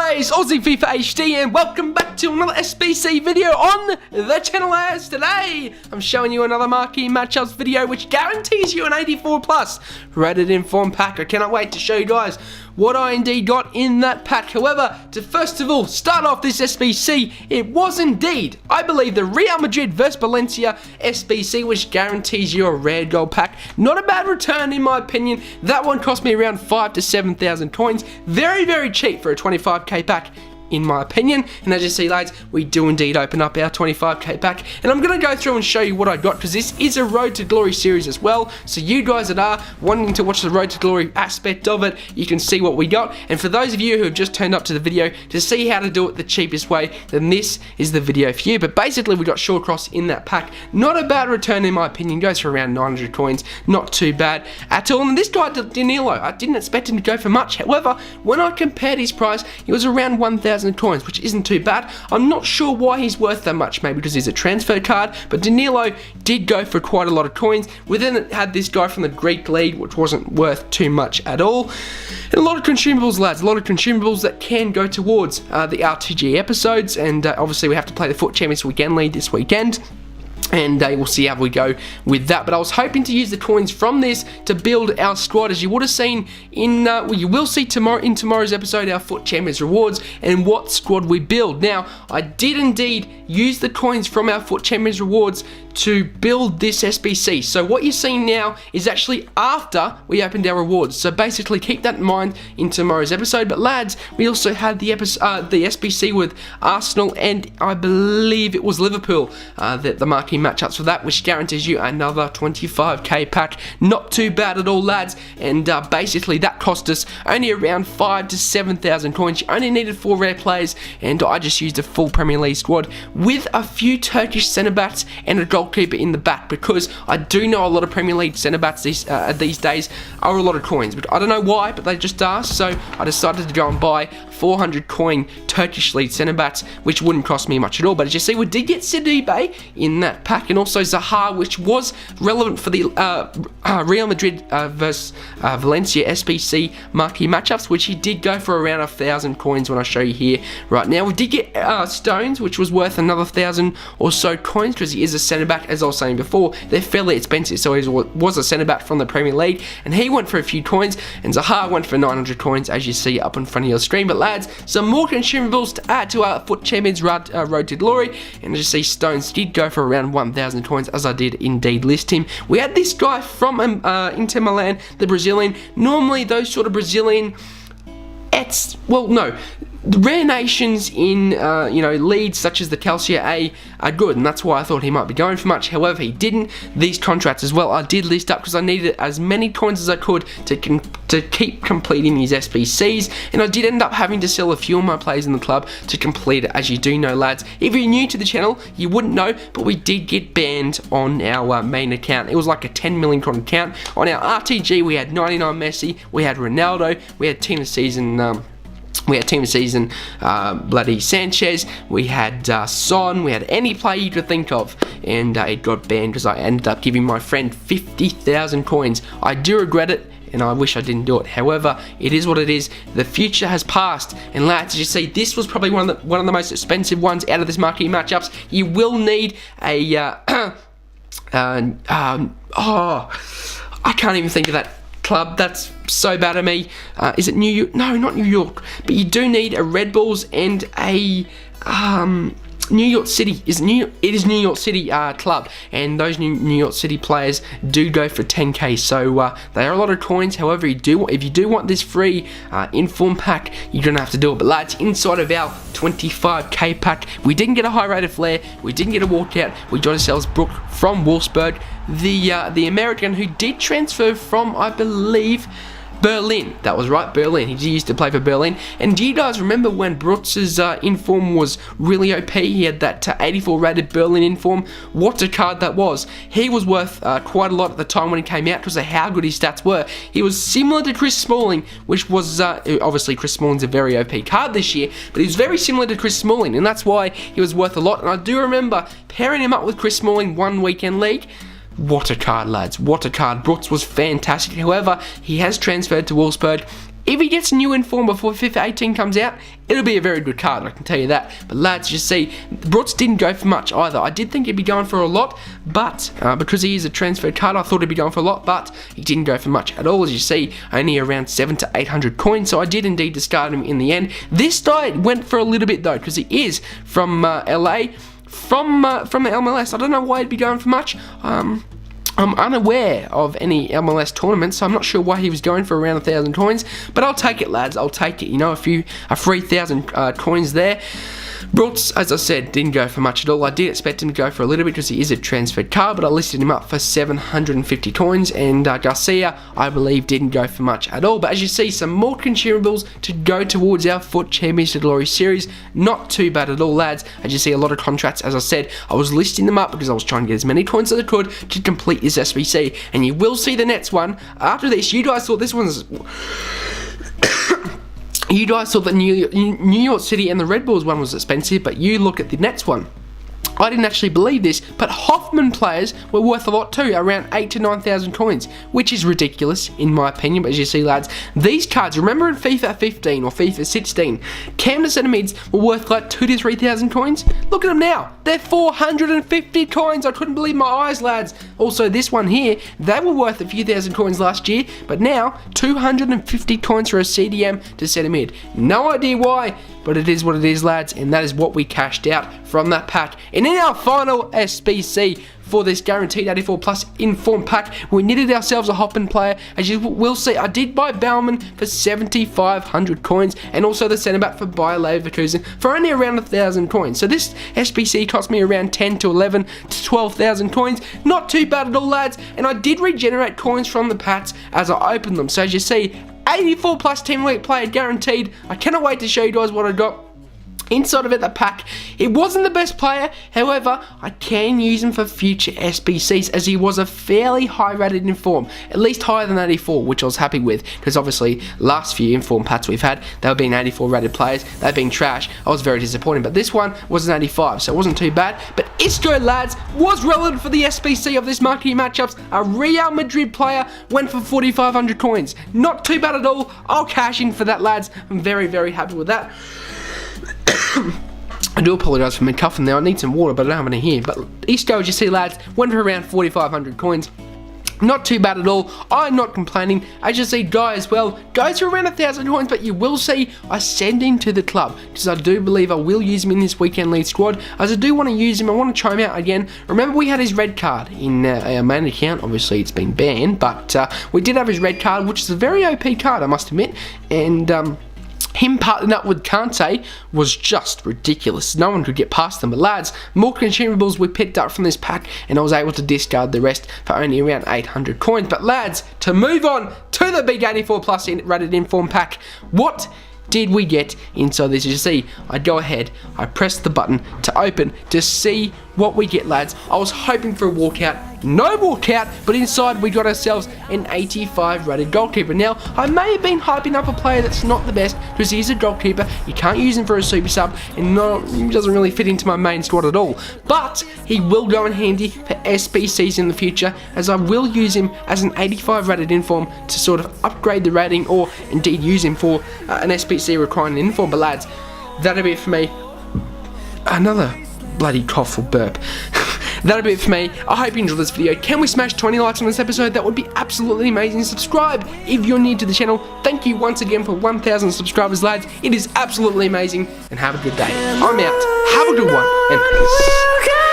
guys, Aussie FIFA HD, and welcome back to another SBC video on the channel. As today I'm showing you another marquee matchups video which guarantees you an 84 plus rated informed pack. I cannot wait to show you guys what I indeed got in that pack. However, to first of all start off this SBC, it was indeed, I believe, the Real Madrid vs Valencia SBC, which guarantees you a rare gold pack. Not a bad return in my opinion. That one cost me around 5,000 to 7,000 coins. Very cheap for a 25k pack, in my opinion. And as you see, lads, we do indeed open up our 25k pack, and I'm going to go through and show you what I got, because this is a Road to Glory series as well. So you guys that are wanting to watch the Road to Glory aspect of it, you can see what we got. And for those of you who have just turned up to the video to see how to do it the cheapest way, then this is the video for you. But basically, we got Shawcross in that pack. Not a bad return in my opinion. Goes for around 900 coins. Not too bad at all. And this guy, Danilo, I didn't expect him to go for much. However, when I compared his price, he was around 1,000 coins, which isn't too bad. I'm not sure why he's worth that much, maybe because he's a transfer card, but Danilo did go for quite a lot of coins. We then had this guy from the Greek League, which wasn't worth too much at all. And a lot of consumables, lads, a lot of consumables that can go towards the RTG episodes, and obviously we have to play the Foot Champions Weekend League this weekend. And we'll see how we go with that. But I was hoping to use the coins from this to build our squad, as you would have seen in, well, you will see in tomorrow's episode, our Foot Champions rewards and what squad we build. Now, I did indeed use the coins from our Foot Champions rewards to build this SBC. So what you're seeing now is actually after we opened our rewards. So basically keep that in mind in tomorrow's episode. But lads, we also had the SBC with Arsenal and I believe it was Liverpool, the marquee matchups for that, which guarantees you another 25k pack. Not too bad at all, lads. And basically that cost us only around 5,000 to 7,000 coins. You only needed 4 rare players, and I just used a full Premier League squad with a few Turkish centre backs and a goalkeeper in the back, because I do know a lot of Premier League centre backs these days are a lot of coins, but I don't know why, but they just are. So I decided to go and buy 400 coin Turkish League centre backs, which wouldn't cost me much at all. But as you see, we did get Sidibe in that pack, and also Zaha, which was relevant for the Real Madrid versus Valencia SBC marquee matchups, which he did go for around 1,000 coins when I show you here right now. We did get Stones, which was worth another 1,000 or so coins, because he is a centre back. As I was saying before, they're fairly expensive, so he was a centre back from the Premier League, and he went for a few coins, and Zaha went for 900 coins, as you see up in front of your screen. But lads, some more consumables to add to our Foot Champions Road to Glory, and as you see, Stones did go for around 1,000 coins, as I did indeed list him. We had this guy from Inter Milan, the Brazilian. Normally those sort of Brazilian, the rare nations in leads such as the Calcio A are good, and that's why I thought he might be going for much. However, he didn't. These contracts as well I did list up, because I needed as many coins as I could to keep completing these SBCs, and I did end up having to sell a few of my players in the club to complete it. As you do know, lads, if you're new to the channel, you wouldn't know, but we did get banned on our main account. It was like a 10 million coin account. On our RTG, we had 99 Messi, we had Ronaldo, we had Team of Season. Bloody Sanchez, we had Son, we had any player you could think of, and it got banned because I ended up giving my friend 50,000 coins. I do regret it, and I wish I didn't do it. However, it is what it is. The future has passed, and lads, as you see, this was probably one of the most expensive ones out of this marquee matchups. You will need a I can't even think of that club. That's so bad of me. Is it New York? No, not New York. But you do need a Red Bulls and a New York City. It is New York City club, and those New York City players do go for 10k. So they are a lot of coins. However, if you do want this free inform pack, you're gonna have to do it. But lads, inside of our 25k pack, we didn't get a high rated flare. We didn't get a walkout. We got ourselves Brook from Wolfsburg, the American who did transfer from, I believe, Berlin. That was right, Berlin. He used to play for Berlin. And do you guys remember when Brooks' inform was really OP? He had that 84 rated Berlin inform. What a card that was. He was worth quite a lot at the time when he came out, because of how good his stats were. He was similar to Chris Smalling, which was, obviously Chris Smalling's a very OP card this year, but he was very similar to Chris Smalling, and that's why he was worth a lot. And I do remember pairing him up with Chris Smalling one weekend league. What a card, lads. What a card. Brooks was fantastic. However, he has transferred to Wolfsburg. If he gets new inform before FIFA 18 comes out, it'll be a very good card, I can tell you that. But lads, you see, Brooks didn't go for much either. I did think he'd be going for a lot, but because he is a transfer card, I thought he'd be going for a lot, but he didn't go for much at all. As you see, only around 700 to 800 coins, so I did indeed discard him in the end. This guy went for a little bit though, because he is from LA, from the MLS. I don't know why he'd be going for much. I'm unaware of any MLS tournaments, so I'm not sure why he was going for around 1,000 coins, but I'll take it, lads. I'll take it. You know, a 3,000 coins there. Brooks, as I said, didn't go for much at all. I did expect him to go for a little bit because he is a transferred card, but I listed him up for 750 coins, and Garcia, I believe, didn't go for much at all. But as you see, some more consumables to go towards our FUT Champions to Glory series. Not too bad at all, lads. As you see, a lot of contracts. As I said, I was listing them up because I was trying to get as many coins as I could to complete this SBC, and you will see the next one. After this, you guys thought this one's... You guys thought that New York City and the Red Bulls one was expensive, but you look at the next one. I didn't actually believe this, but Hoffman players were worth a lot too, around 8,000 to 9,000 coins, which is ridiculous in my opinion. But as you see, lads, these cards, remember in FIFA 15 or FIFA 16, Camden centre mids were worth like 2,000 to 3,000 coins? Look at them now, they're 450 coins. I couldn't believe my eyes, lads. Also, this one here, they were worth a few thousand coins last year, but now 250 coins for a CDM to centre mid. No idea why, but it is what it is, lads, and that is what we cashed out from that pack. And in our final SBC for this guaranteed 84 plus inform pack, we knitted ourselves a Hoffman player. As you will see, I did buy Baumann for 7,500 coins, and also the centre back for Bayer Leverkusen for only around 1,000 coins. So this SBC cost me around 10 to 11 to 12,000 coins. Not too bad at all, lads. And I did regenerate coins from the packs as I opened them. So as you see, 84 plus Team Elite player guaranteed. I cannot wait to show you guys what I got inside of it, the pack. It wasn't the best player, however, I can use him for future SBCs as he was a fairly high rated inform, at least higher than 84, which I was happy with, because obviously last few inform packs we've had, they were being 84 rated players, they've been trash. I was very disappointed, but this one was an 85, so it wasn't too bad. But Isco, lads, was relevant for the SBC of this marquee matchups. A Real Madrid player went for 4,500 coins. Not too bad at all. I'll cash in for that, lads. I'm very, very happy with that. I do apologise for me coughing there. I need some water, but I don't have any here. But Isco, as you see, lads, went for around 4,500 coins. Not too bad at all. I'm not complaining. As you see, Guy as well goes for around 1,000 coins, but you will see I send him to the club because I do believe I will use him in this weekend league squad. As I do want to use him, I want to try him out again. Remember, we had his red card in our main account. Obviously, it's been banned, but we did have his red card, which is a very OP card, I must admit. And him partnering up with Kante was just ridiculous. No one could get past them. But lads, more consumables we picked up from this pack, and I was able to discard the rest for only around 800 coins. But lads, to move on to the big 84 plus rated inform pack, what did we get inside this? As you see, I go ahead, I press the button to open to see what we get, lads. I was hoping for a walkout, no walkout, but inside we got ourselves an 85 rated goalkeeper. Now, I may have been hyping up a player that's not the best because he's a goalkeeper. You can't use him for a super sub, and he doesn't really fit into my main squad at all. But he will go in handy for SBCs in the future, as I will use him as an 85 rated inform to sort of upgrade the rating, or indeed use him for an SBC requiring an inform. But lads, that'll be it for me. Another bloody cough or burp. That'll be it for me. I hope you enjoyed this video. Can we smash 20 likes on this episode? That would be absolutely amazing. Subscribe if you're new to the channel. Thank you once again for 1,000 subscribers, lads. It is absolutely amazing, and have a good day. I'm out. Have a good one, and peace.